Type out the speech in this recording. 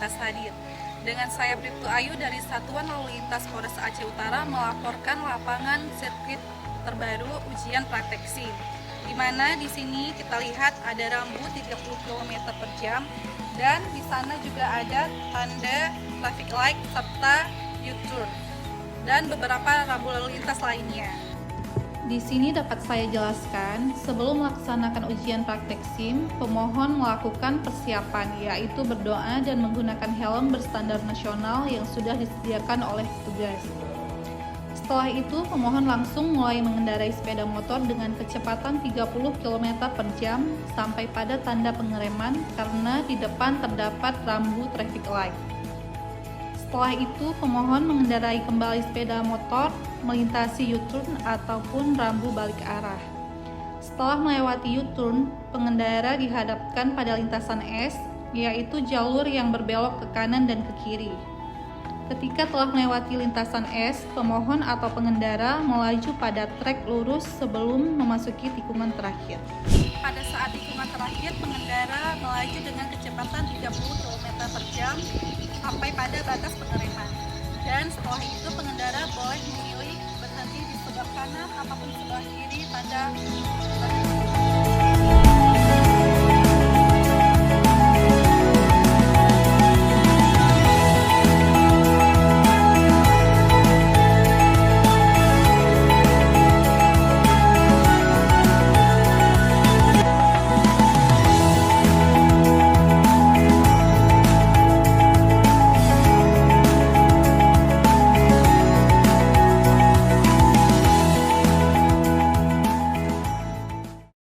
Lintas hadir. Dengan saya Bribtu Ayu dari Satuan Lalu Lintas Polres Aceh Utara melaporkan lapangan sirkuit terbaru ujian praktek SIM. Di mana di sini kita lihat ada rambu 30 km per jam dan di sana juga ada tanda traffic light serta U-turn dan beberapa rambu lalu lintas lainnya. Di sini dapat saya jelaskan, sebelum melaksanakan ujian praktek SIM, pemohon melakukan persiapan, yaitu berdoa dan menggunakan helm berstandar nasional yang sudah disediakan oleh petugas. Setelah itu, pemohon langsung mulai mengendarai sepeda motor dengan kecepatan 30 km per jam sampai pada tanda pengereman karena di depan terdapat rambu traffic light. Setelah itu, pemohon mengendarai kembali sepeda motor melintasi U-turn ataupun rambu balik arah. Setelah melewati U-turn, pengendara dihadapkan pada lintasan S, yaitu jalur yang berbelok ke kanan dan ke kiri. Ketika telah melewati lintasan S, pemohon atau pengendara melaju pada trek lurus sebelum memasuki tikungan terakhir. Pada saat tikungan terakhir, pengendara melaju dengan kecepatan 30 km per jam sampai pada batas pengereman. Dan setelah itu pengendara boleh memilih berhenti di sebelah kanan ataupun sebelah kiri pada